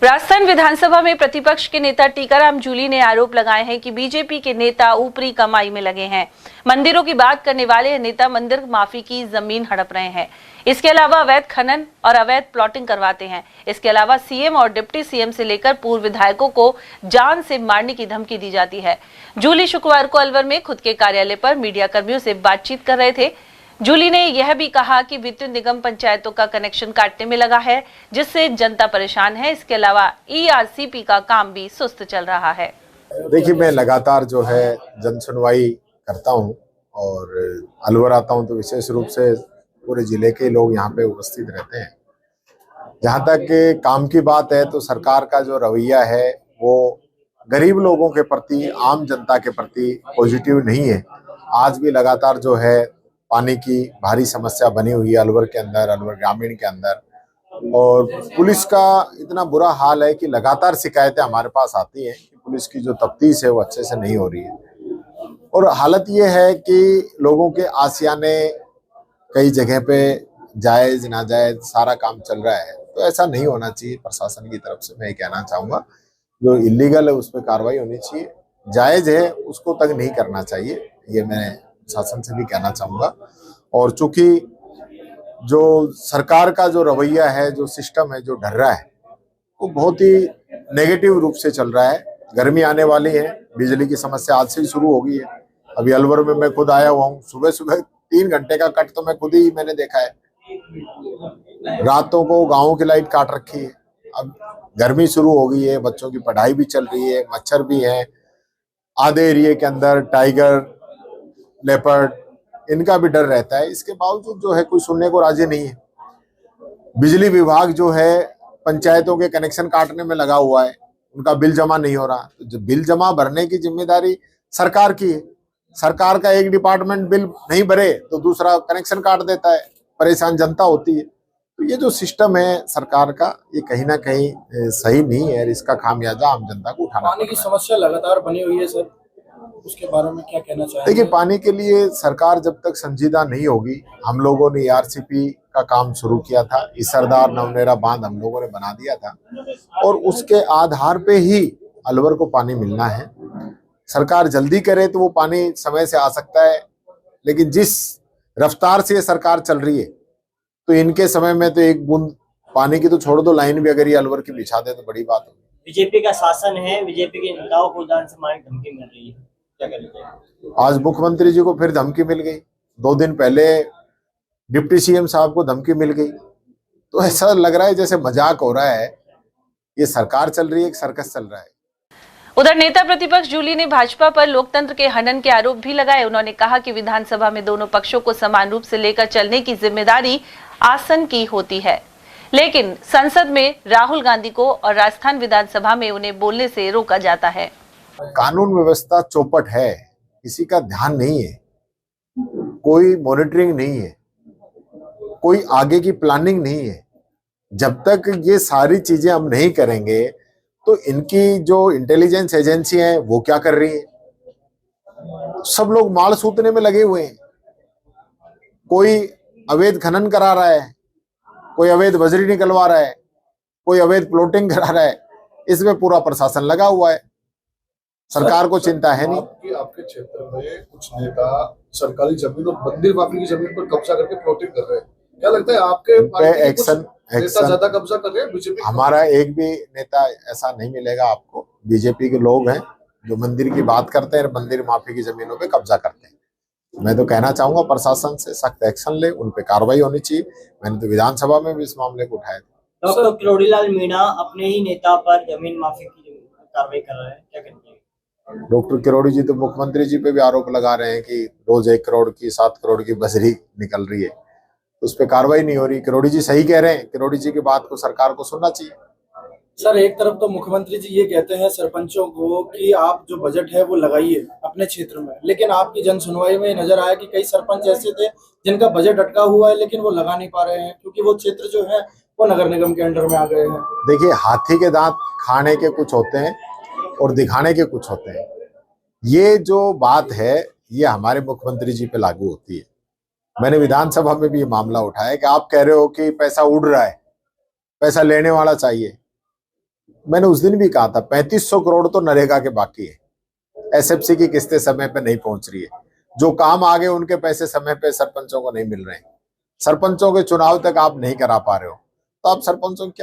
राजस्थान विधानसभा में प्रतिपक्ष के नेता टीकाराम जूली ने आरोप लगाए हैं कि बीजेपी के नेता ऊपरी कमाई में लगे हैं। मंदिरों की बात करने वाले नेता मंदिर माफी की जमीन हड़प रहे हैं। इसके अलावा अवैध खनन और अवैध प्लॉटिंग करवाते हैं। इसके अलावा सीएम और डिप्टी सीएम से लेकर पूर्व विधायकों को जान से मारने की धमकी दी जाती है। जूली शुक्रवार को अलवर में खुद के कार्यालय पर मीडिया कर्मियों से बातचीत कर रहे थे। जूली ने यह भी कहा कि विद्युत निगम पंचायतों का कनेक्शन काटने में लगा है, जिससे जनता परेशान है। इसके अलावा ईआरसीपी का काम भी सुस्त चल रहा है। देखिए, मैं लगातार जो है जन सुनवाई करता हूं और अलवर आता हूं तो विशेष रूप से पूरे जिले के लोग यहां पे उपस्थित रहते हैं। जहां तक काम की बात है तो सरकार का जो रवैया है वो गरीब लोगों के प्रति, आम जनता के प्रति पॉजिटिव नहीं है। आज भी लगातार जो है पानी की भारी समस्या बनी हुई है अलवर के अंदर, अलवर ग्रामीण के अंदर, और पुलिस का इतना बुरा हाल है कि लगातार शिकायतें हमारे पास आती हैं कि पुलिस की जो तफ्तीश है वो अच्छे से नहीं हो रही है। और हालत ये है कि लोगों के आशियाने कई जगह पे जायज नाजायज सारा काम चल रहा है, तो ऐसा नहीं होना चाहिए। प्रशासन की तरफ से मैं ये कहना चाहूँगा, जो इलीगल है उस पर कार्रवाई होनी चाहिए, जायज है उसको तक नहीं करना चाहिए, ये मैं शासन से भी कहना चाहूंगा। और चूंकि जो सरकार का जो रवैया है, जो सिस्टम है, जो ढल रहा है, वो बहुत ही नेगेटिव रूप से चल रहा है। गर्मी आने वाली है, बिजली की समस्या आज से ही शुरू हो गई है। अभी अलवर में मैं खुद आया हुआ हूँ, सुबह सुबह 3 घंटे का कट तो मैं खुद ही मैंने देखा है। रातों को गाँव की लाइट काट रखी है। अब गर्मी शुरू हो गई है, बच्चों की पढ़ाई भी चल रही है, मच्छर भी है। आधे एरिए के अंदर टाइगर, लेपर्ड, इनका भी डर रहता है। इसके बावजूद जो है कोई सुनने को राजी नहीं है। बिजली विभाग जो है पंचायतों के कनेक्शन काटने में लगा हुआ है, उनका बिल जमा नहीं हो रहा। तो जो बिल जमा भरने की जिम्मेदारी सरकार की है। सरकार का एक डिपार्टमेंट बिल नहीं भरे तो दूसरा कनेक्शन काट देता है, परेशान जनता होती है। तो ये जो सिस्टम है सरकार का, ये कहीं ना कहीं सही नहीं है। इसका खामियाजा आम जनता को उठाना पानी की समस्या लगातार बनी हुई है सर, उसके बारे में क्या कहना चाहेंगे? देखिए, पानी के लिए सरकार जब तक संजीदा नहीं होगी, हम लोगों ने ईआरसीपी का काम शुरू किया था, इसरदार नवनेरा बांध हम लोगों ने बना दिया था, और उसके आधार पे ही अलवर को पानी मिलना है। सरकार जल्दी करे तो वो पानी समय से आ सकता है, लेकिन जिस रफ्तार से ये सरकार चल रही है तो इनके समय में तो एक बूंद पानी की तो छोड़ दो, लाइन भी अगर ये अलवर की बिछा दे तो बड़ी बात होगी। बीजेपी का शासन है, बीजेपी के नेताओं को जान से मारने की धमकी मिल रही है, क्या करेंगे? आज मुख्यमंत्री जी को फिर धमकी मिल गई, 2 दिन पहले डिप्टी सीएम साहब को धमकी मिल गई। तो ऐसा लग रहा है जैसे मजाक हो रहा है, ये सरकार चल रही है, एक सर्कस चल रहा है। उधर नेता प्रतिपक्ष जूली ने भाजपा पर लोकतंत्र के हनन के आरोप भी लगाए। उन्होंने कहा कि विधानसभा में दोनों पक्षों को समान रूप से लेकर चलने की जिम्मेदारी आसन की होती है, लेकिन संसद में राहुल गांधी को और राजस्थान विधानसभा में उन्हें बोलने से रोका जाता है। कानून व्यवस्था चौपट है, किसी का ध्यान नहीं है, कोई मॉनिटरिंग नहीं है, कोई आगे की प्लानिंग नहीं है। जब तक ये सारी चीजें हम नहीं करेंगे तो इनकी जो इंटेलिजेंस एजेंसी है वो क्या कर रही है? सब लोग माल सूतने में लगे हुए हैं। कोई अवैध खनन करा रहा है, कोई अवैध बजरी निकलवा रहा है, कोई अवैध प्लॉटिंग करा रहा है। इसमें पूरा प्रशासन लगा हुआ है, सरकार को चिंता है नहीं। आपके क्षेत्र में कुछ नेता सरकारी जमीन और मंदिर माफी की जमीन पर कब्जा करके प्लॉटिंग कर रहे हैं, क्या लगता है आपके एक्शन ज्यादा कब्जा कर रहे हैं बीजेपी? हमारा एक भी नेता ऐसा नहीं मिलेगा आपको। बीजेपी के लोग हैं जो मंदिर की बात करते हैं, मंदिर माफी की जमीनों पे कब्जा करते हैं। मैं तो कहना चाहूंगा प्रशासन से सख्त एक्शन ले, उन पे कार्रवाई होनी चाहिए। मैंने तो विधानसभा में भी इस मामले को उठाया था। डॉक्टर किरोड़ीलाल मीणा अपने ही नेता पर जमीन माफी की कार्रवाई कर रहे हैं, क्या करेंगे? डॉक्टर किरोड़ी जी तो मुख्यमंत्री जी पे भी आरोप लगा रहे हैं कि रोज 1 करोड़ की 7 करोड़ की बजरी निकल रही है, उस पर कार्रवाई नहीं हो रही। किरोड़ी जी सही कह रहे हैं, किरोड़ी जी की बात को सरकार को सुनना चाहिए। सर, एक तरफ तो मुख्यमंत्री जी ये कहते हैं सरपंचों को कि आप जो बजट है वो लगाइए अपने क्षेत्र में, लेकिन आपकी जन सुनवाई में नजर आया कि कई सरपंच ऐसे थे जिनका बजट अटका हुआ है लेकिन वो लगा नहीं पा रहे हैं क्योंकि वो क्षेत्र जो है वो नगर निगम के अंडर में आ गए हैं। देखिए, हाथी के दांत खाने के कुछ होते हैं और दिखाने के कुछ होते हैं। ये जो बात है ये हमारे मुख्यमंत्री जी पे लागू होती है। मैंने विधानसभा में भी ये मामला उठाया कि आप कह रहे हो कि पैसा उड़ रहा है, पैसा लेने वाला चाहिए। मैंने उस दिन भी कहा था 3500 करोड़ तो नरेगा के बाकी है, एसएफसी की किस्तें समय पे नहीं पहुंच रही है, जो काम आ गए उनके पैसे समय पे सरपंचों को नहीं मिल रहे हैं, सरपंचों के चुनाव तक आप नहीं करा पा रहे हो, तो आप सरपंचों की क्या